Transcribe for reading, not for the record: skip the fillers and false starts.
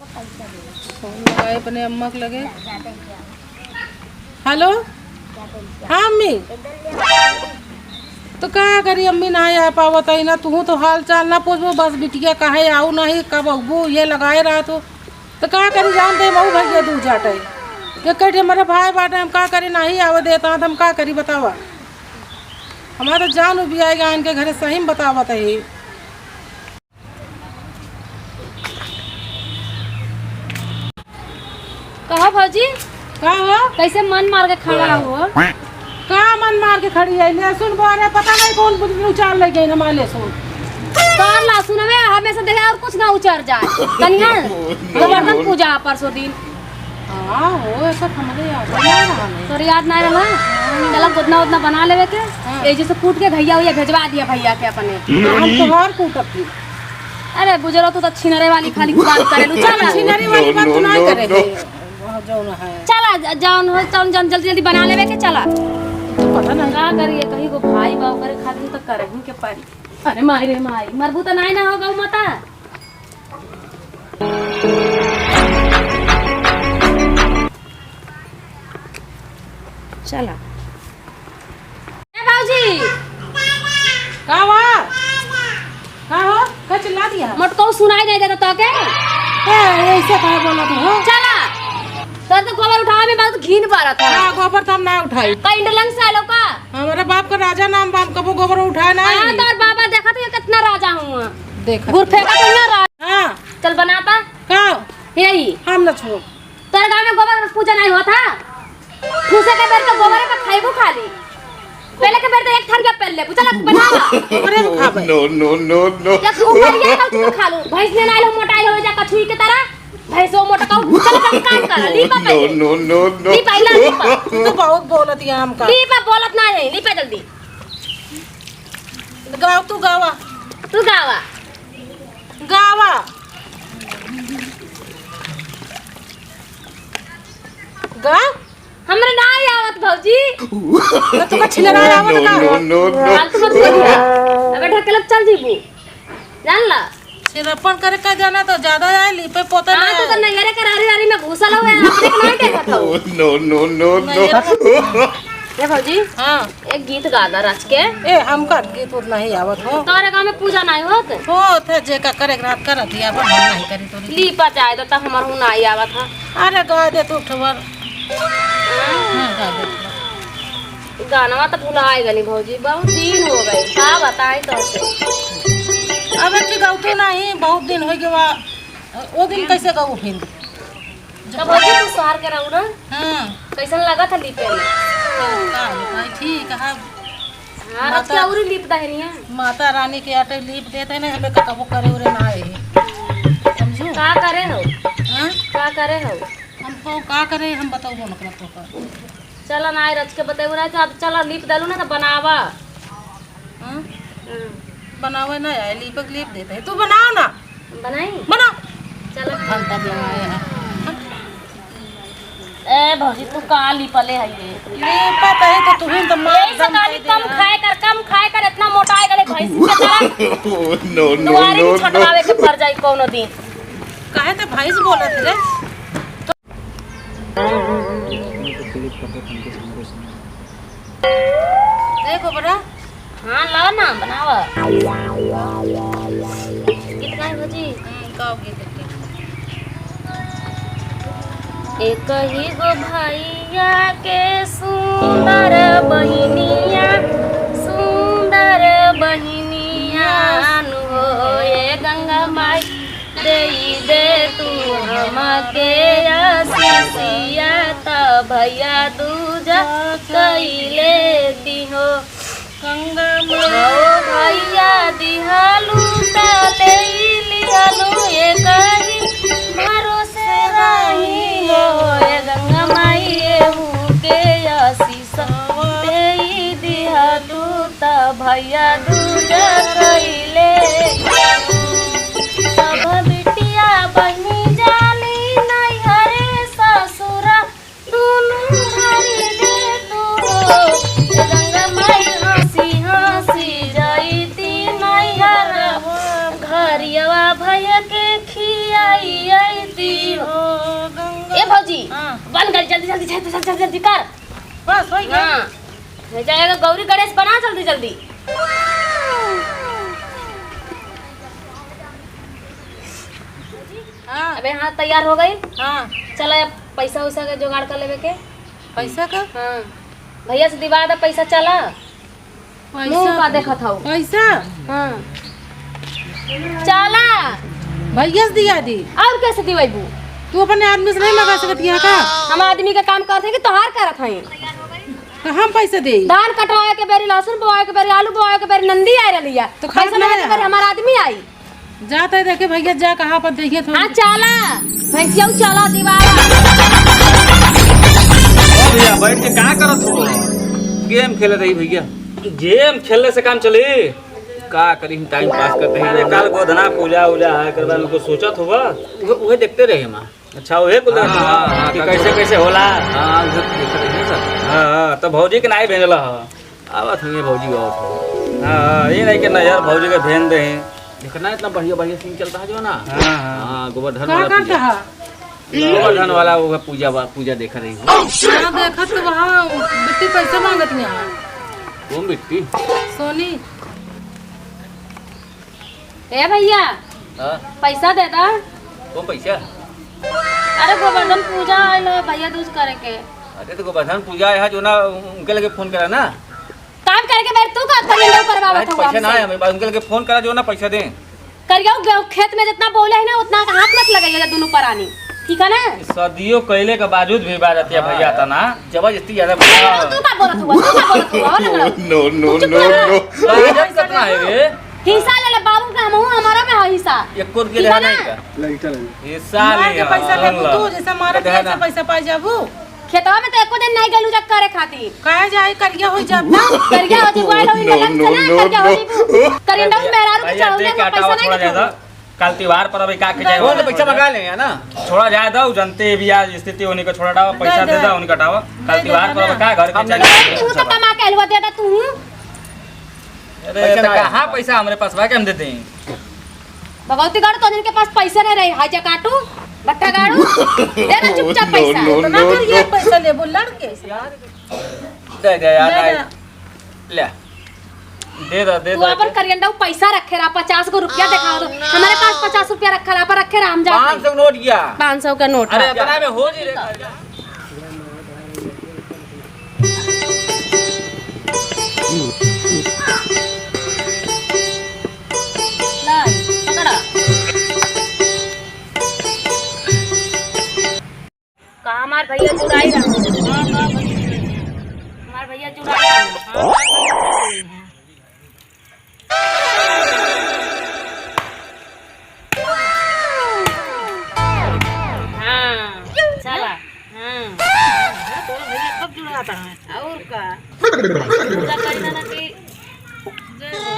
लगाए अपने अम्मा के लगे। हेलो हाँ अम्मी, तो क्या करी अम्मी ना आ पावत है ना, तू तो हाल चाल ना पूछबो, बस बिटिया कहे आऊ नहीं कब अबू ये लगाए रहा तो क्या करी जानते मऊ भैया दूर जाटे ये कहे हमारे भाई बाटे, हम क्या करी नहीं आवे देता तो हम क्या करी बतावा, हमारा तो जान भी आएगा इनके घरे सही में बतावत है। कहा भौजी का हो कैसे मन मार के खड़ा हो? का मन मार के खड़ी है? लहसुन बोरे पता नहीं कौन बुद्धि उचार ले गई हमारे लहसुन। कौन लहसुन में हमेशा देखे और कुछ ना उचर जाए तनिया गोवर्धन पूजा परसों दिन। हाँ हो ऐसा समझे याद तोर याद नहीं रहा? चला गोदना उतना बना लेवे के ए जैसे कूट के भैया भैया भेजवा दिया भैया के अपने। हम तो हर कूटब थी। अरे गुजरो तो छिनरे वाली खाली बात करेलू। चल छिनरी वाली बात तो नहीं करे चला जान हो जल्दी जल्दी बना लेवे के चला। तो पता नहीं का करिए कहीं को भाई बाप करे खातिर तो करे के पारी। अरे माई रे माई मरबू तो नहीं ना होगा माता। चला ए बाबूजी का हो का चिल्ला दिया मटको सुनाई नहीं देता तो के ऐसे कहा बोला तू हो? चला तो गोबर उठावे में बात घीन पारा था। हाँ गोबर तो हम ना उठाई का इंडलंग से आलो का हमारे बाप का राजा नाम बाप कबो गोबर उठाए ना। हां तो बाबा देखा तो कितना राजा हूं देखा गुर फेंका तो ना राजा। हां चल बनाता का यही हम न छोड़ तेरे गांव में गोबर पूजा नहीं होता। ठूसे के बेर तो गोबर में खाइबो खाली पहले के बेर तो एक थान के पहले चल बना गोबरे में खाबे। नो या तू बढ़िया कल तू खा लो भैंस ने नालो मोटाई हो जा कछुई के तरह भैंसो मोटा चल काम कर लीपा पहले नो लीपा इला लीपा तू तो बहुत बोलत है हमका। लीपा बोलत ना है लीपा जल्दी गाव तू गावा तू गावा गावा गा हमरे ना ही आवत भौजी तो का छिलरा आवत का फालतू मत बोलिया अबे ढकेल चल जीबू जान ला सिरपन करे का जाना तो ज्यादा है लिपे पोता हां तू तो नंगरे करारी वाली में घुसल हुए अपने को नहीं देखत हो। नो ए भौजी हां एक गीत गादा रच के ए हमका गीत उतना नहीं आवत हो। तोरे गांव में पूजा नहीं होत हो थे जे का करे रात कर दिया पर हम नहीं करी तोरी लीपा चाहे तो तब हमर हूं नहीं आवत था। अरे गा दे तू ठवर हां गा दे गाना तो भुलाए गली भौजी बहुत दिन हो गए का बताई तो से अबे की गाऊ तो नहीं बहुत दिन हो गया वो दिन कैसे गाऊ फिर जब भौजी तू शहर के रहू ना हां कैसन लगा था लीपे में का भाई ठीक है। हां रच के औरी लीप दहनिया माता रानी के आटे लीप देते ना हमें कबो करे उरे ना है समझो का करे हो हां का करे हो हमको का करे हम बताओ बोल कर तो चला ना रच के बताऊ ना अब चला लीप डालू ना तो बनावा। हां बनावे ना है लीप देते हैं तू बनाओ ना बनाई बना चला घंटा लगाए हैं ए भौजी तू का लीपले है ये लीपत है तो तुम तो मार यही से गाली कम खाए कर इतना मोटा है गले भैंस के तरह नो दुआरी भी छटवावे के पड़ जाई कोनो दिन काहे ते भैंस बोलत रे देखो बड़ा हां ला ना बनावा कितना है भौजी गाओ गीत एक ही गो भैया के सुंदर बहिनिया नु हो ये गंगा माई दे तू हमके आशीषिया त भैया दूजा कइले दिहो गंगा भैया दिहालू त ले लिहालू ये कही भरोसे रही हो ये गंगा माई हूँ के आशीष दे दिहालू त भैया दूजा कइले सब बिटिया बनी जाली नहीं हरे ससुरा दुनू हरी दे तू हो गंगा माई हंसी जाई ती नहीं हर घरिया भैया के खियाई आईती हो। ए भौजी हाँ। बन गई, जल्दी जल्दी जल्दी जल्दी जल्दी कर। बस हो गया। हाँ हो जाएगा, गौरी गणेश बना जल्दी जल्दी। हाँ अबे हाँ तैयार हो गई। हाँ चलो अब पैसा वैसा का जुगाड़ कर लेवे के। पैसा का हाँ भैया से दिवा दे पैसा। चला मुंह का देखत हूँ। पैसा हाँ चला भैया से दिया दी। और कैसे दिवेबू? तू अपने आदमी से नहीं लगा सकती है का? हम आदमी का काम करते कि तोहार करत हई। तो हम पैसे दे। धान कटवाए के बेरी, लहसुन बोए के बेरी, आलू बोए के बेरी नंदी आए रलिया तो तो खाद पैसा लगा नहीं के बेरी हमारा आदमी आई। जाते है देखे भैया जा कहाँ पर देखिए हाँ थोड़ा। चला भैंसिया चला दीवारा। भैया बैठ के क्या करत हो? गेम खेले रही भैया। गेम खेलने से काम चले? का करी हम टाइम पास करते हैं। अरे कल गोधना पूजा उजा है करवा में कुछ सोचत होगा? वही देखते रहे हम। अच्छा वही कुछ कि कैसे कैसे होला। हां देख रहे हैं सर। हां तो भौजी के नाई भेजला ह आवत हुई भौजी आवत। हां ये नहीं कि नजर भौजी के भेज दे हैं। देखना इतना बढ़िया बढ़िया सीन चलता है जो ना। हां हां गोवर्धन कहाँ वाला करता है? गोवर्धन वाला वो पूजा देख रही हूँ। हाँ देखा तो वहाँ बिट्टी पैसा मांगत नहीं है। कौन बिट्टी? सोनी ए भैया हाँ पैसा दे दा। कौन पैसा? अरे गोवर्धन पूजा आइल है भैया दूज करे के। अरे तो गोवर्धन पूजा है जो ना उनके लगे फोन करा ना। काम करके बैठ तू का करियो करवावत हो पैसा ना है हमें उनके लगे फोन करा जो ना पैसा दें। करियो खेत में जितना बोले है ना उतना हाथ मत लगाइए दोनों परानी, ठीक है ना? सदियों कहले के बावजूद भी बात आती है भैया था ना जबरदस्ती ज्यादा तू का बोलत हुआ, तू का बोलत हुआ ना? No, no, no, no. कितना है रे? हिस्सा ले ले बाबू का, हम हमारा में है हिस्सा। एक कोर के ठीक ले है नहीं ना? का हिस्सा मार ले के पैसा ले तू जैसे मारे देखा ना। से पैसा पाई जाबू। खेतवा में तो एको दिन नहीं गलू जक करे खातिर। कहे जाए करिया हो जाब ना। करिया हो जी वाइल हो No, लग no, चला no, करिया हो जी no. करिंदा मेहरारू के भैया चढ़ौले देख के का हटाओ पैसा थोड़ा नहीं ज्यादा। देतो। कल त्योहार पर अभी का के जाए वो तो पैसा मंगा लेंगे है ना। छोड़ा जाए दो जनते भी आज स्थिति होने को छोड़ा डाओ पैसा दे दो उनका हटाओ। कल त्योहार पर का घर के चले। तू तो कमा के हलवा देता तू। अरे तो कहां पैसा हमारे पास भाई हम देते हैं। भगवती गढ़ तो जिनके पास पैसे नहीं रहे हाजा काटू बट्टा गाड़ू दे ना चुपचाप पैसा। No, तो ना no, करिया no. पैसा ले बोल लड़के। दे दे यार दे ले दे दे तू अपन करियंडा पैसा रखे रहा 50 गो रुपया दिखा दो। हमारे पास 50 रुपया रखा रहा पर रखे रहा हम जाते 500 नोट किया। 500 का नोट। अरे बना में हो जी रे। लाई पकड़ा का हमार भैया चुराई रहा। हमार भैया चुराई रहा। हाँ चला हाँ कब जुड़ाता है? और का पूजा करना ना कि जय हो।